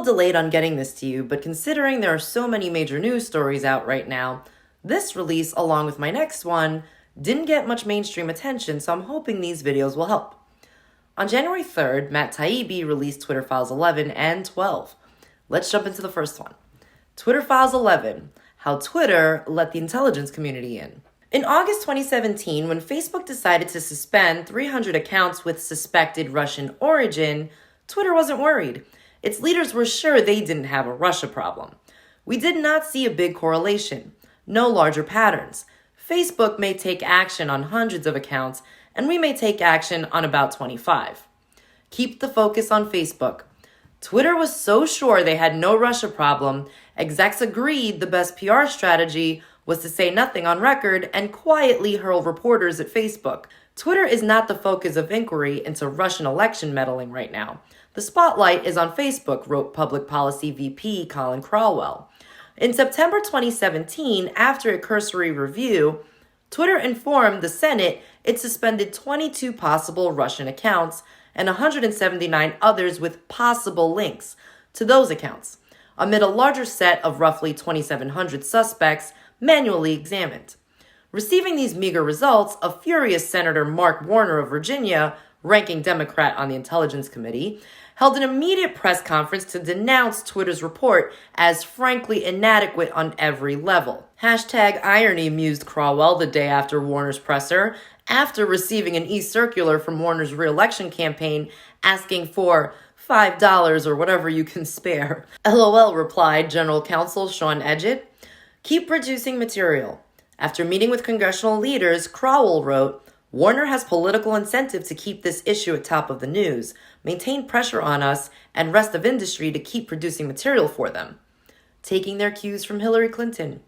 delayed on getting this to you, but considering there are so many major news stories out right now, this release, along with my next one, didn't get much mainstream attention, so I'm hoping these videos will help. On January 3rd, Matt Taibbi released Twitter Files 11 and 12. Let's jump into the first one. Twitter Files 11, How Twitter Let the Intelligence Community In. In August 2017, when Facebook decided to suspend 300 accounts with suspected Russian origin, Twitter wasn't worried. Its leaders were sure they didn't have a Russia problem. We did not see a big correlation, no larger patterns. Facebook may take action on hundreds of accounts, and we may take action on about 25. Keep the focus on Facebook. Twitter was so sure they had no Russia problem, execs agreed the best PR strategy was to say nothing on record and quietly hurl reporters at Facebook. Twitter is not the focus of inquiry into Russian election meddling right now. The spotlight is on Facebook, wrote Public Policy VP Colin Crowell. In September 2017, after a cursory review, Twitter informed the Senate it suspended 22 possible Russian accounts and 179 others with possible links to those accounts, amid a larger set of roughly 2,700 suspects manually examined. Receiving these meager results, a furious Senator Mark Warner of Virginia, ranking Democrat on the Intelligence Committee, held an immediate press conference to denounce Twitter's report as frankly inadequate on every level. #irony, mused Crowell the day after Warner's presser, after receiving an e-circular from Warner's re-election campaign asking for $5 or whatever you can spare. LOL, replied General Counsel Sean Edgett. Keep producing material. After meeting with congressional leaders, Crowell wrote, Warner has political incentive to keep this issue at top of the news, maintain pressure on us and rest of industry to keep producing material for them, taking their cues from Hillary Clinton.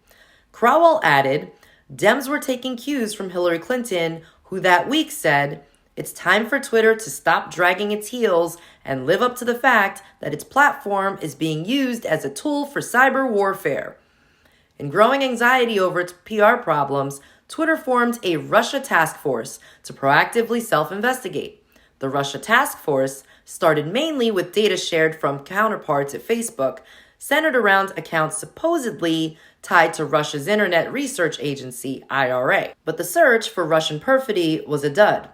Crowell added, Dems were taking cues from Hillary Clinton, who that week said, it's time for Twitter to stop dragging its heels and live up to the fact that its platform is being used as a tool for cyber warfare. In growing anxiety over its PR problems, Twitter formed a Russia task force to proactively self-investigate. The Russia task force started mainly with data shared from counterparts at Facebook, centered around accounts supposedly tied to Russia's Internet Research Agency, IRA. But the search for Russian perfidy was a dud.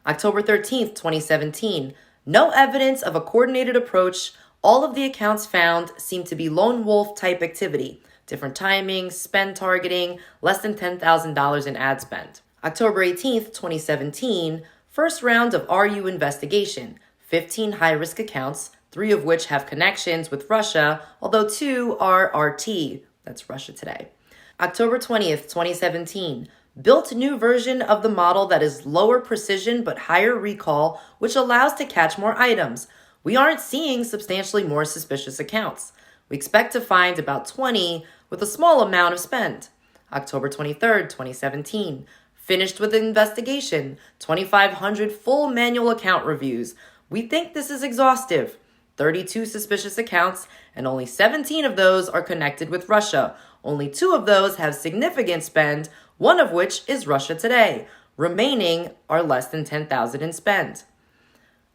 October 13th, 2017, no evidence of a coordinated approach. All of the accounts found seemed to be lone wolf type activity. Different timings, spend targeting, less than $10,000 in ad spend. October 18th, 2017, first round of RU investigation. 15 high-risk accounts, 3 of which have connections with Russia, although 2 are RT, that's Russia Today. October 20th, 2017, built a new version of the model that is lower precision but higher recall, which allows to catch more items. We aren't seeing substantially more suspicious accounts. We expect to find about 20 with a small amount of spend. October 23rd, 2017. Finished with the investigation. 2,500 full manual account reviews. We think this is exhaustive. 32 suspicious accounts, and only 17 of those are connected with Russia. Only 2 of those have significant spend, one of which is Russia Today. Remaining are less than $10,000 in spend.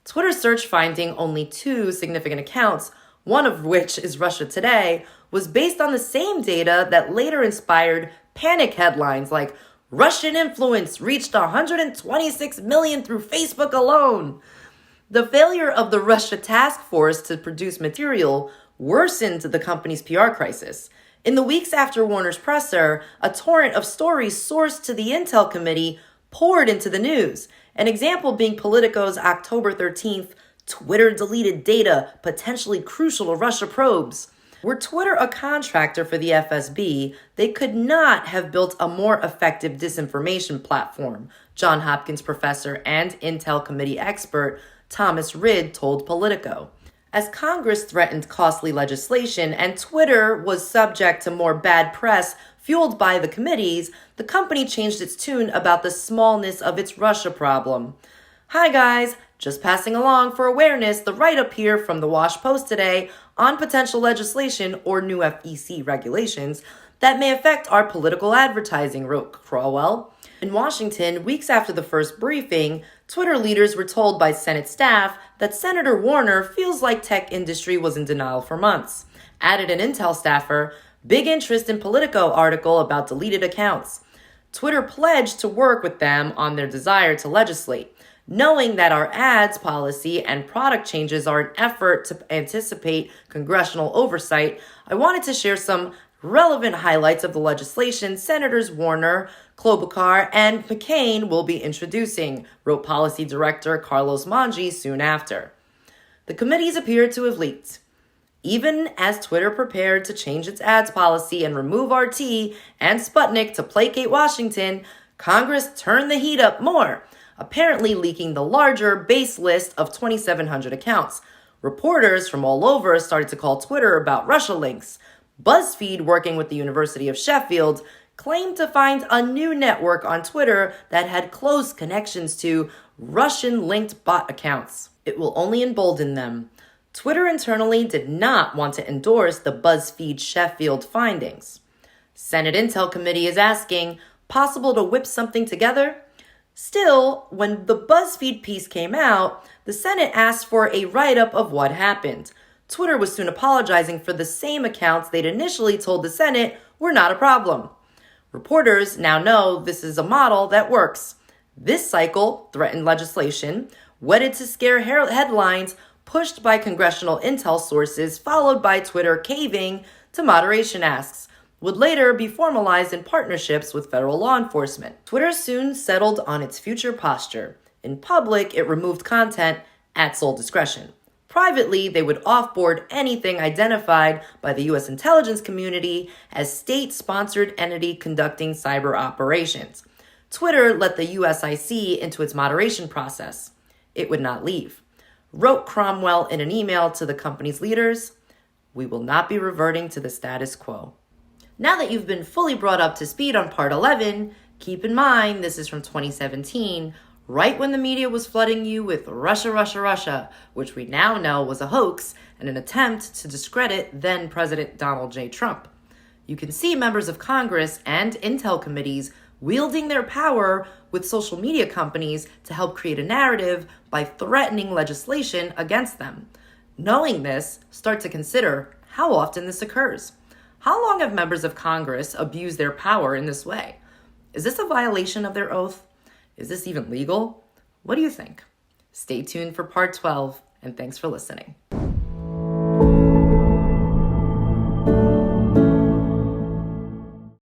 Twitter search finding only 2 significant accounts, one of which is Russia Today, was based on the same data that later inspired panic headlines like Russian influence reached 126 million through Facebook alone. The failure of the Russia task force to produce material worsened the company's PR crisis. In the weeks after Warner's presser, a torrent of stories sourced to the Intel Committee poured into the news. An example being Politico's October 13th Twitter deleted data, potentially crucial to Russia probes. Were Twitter a contractor for the FSB, they could not have built a more effective disinformation platform, Johns Hopkins professor and Intel Committee expert Thomas Rid told Politico. As Congress threatened costly legislation and Twitter was subject to more bad press fueled by the committees, the company changed its tune about the smallness of its Russia problem. Hi guys, just passing along for awareness the write-up here from the Wash Post today on potential legislation or new FEC regulations that may affect our political advertising, wrote Crowell. In Washington, weeks after the first briefing, Twitter leaders were told by Senate staff that Senator Warner feels like tech industry was in denial for months. Added an Intel staffer, big interest in Politico article about deleted accounts. Twitter pledged to work with them on their desire to legislate. Knowing that our ads policy and product changes are an effort to anticipate congressional oversight, I wanted to share some relevant highlights of the legislation Senators Warner, Klobuchar, and McCain will be introducing, wrote Policy Director Carlos Mangi soon after. The committees appeared to have leaked. Even as Twitter prepared to change its ads policy and remove RT and Sputnik to placate Washington, Congress turned the heat up more, apparently leaking the larger base list of 2,700 accounts. Reporters from all over started to call Twitter about Russia links. BuzzFeed, working with the University of Sheffield, claimed to find a new network on Twitter that had close connections to Russian-linked bot accounts. It will only embolden them. Twitter internally did not want to endorse the BuzzFeed Sheffield findings. Senate Intel Committee is asking, possible to whip something together? Still, when the BuzzFeed piece came out, the Senate asked for a write-up of what happened. Twitter was soon apologizing for the same accounts they'd initially told the Senate were not a problem. Reporters now know this is a model that works. This cycle threatened legislation, wedded to scare headlines, pushed by congressional intel sources, followed by Twitter caving to moderation asks, would later be formalized in partnerships with federal law enforcement. Twitter soon settled on its future posture. In public, it removed content at sole discretion. Privately, they would offboard anything identified by the U.S. intelligence community as state-sponsored entity conducting cyber operations. Twitter let the USIC into its moderation process. It would not leave. Wrote Cromwell in an email to the company's leaders, "We will not be reverting to the status quo." Now that you've been fully brought up to speed on part 11, keep in mind this is from 2017, right when the media was flooding you with Russia, Russia, Russia, which we now know was a hoax and an attempt to discredit then President Donald J. Trump. You can see members of Congress and Intel committees wielding their power with social media companies to help create a narrative by threatening legislation against them. Knowing this, start to consider how often this occurs. How long have members of Congress abused their power in this way? Is this a violation of their oath? Is this even legal? What do you think? Stay tuned for part 12, and thanks for listening.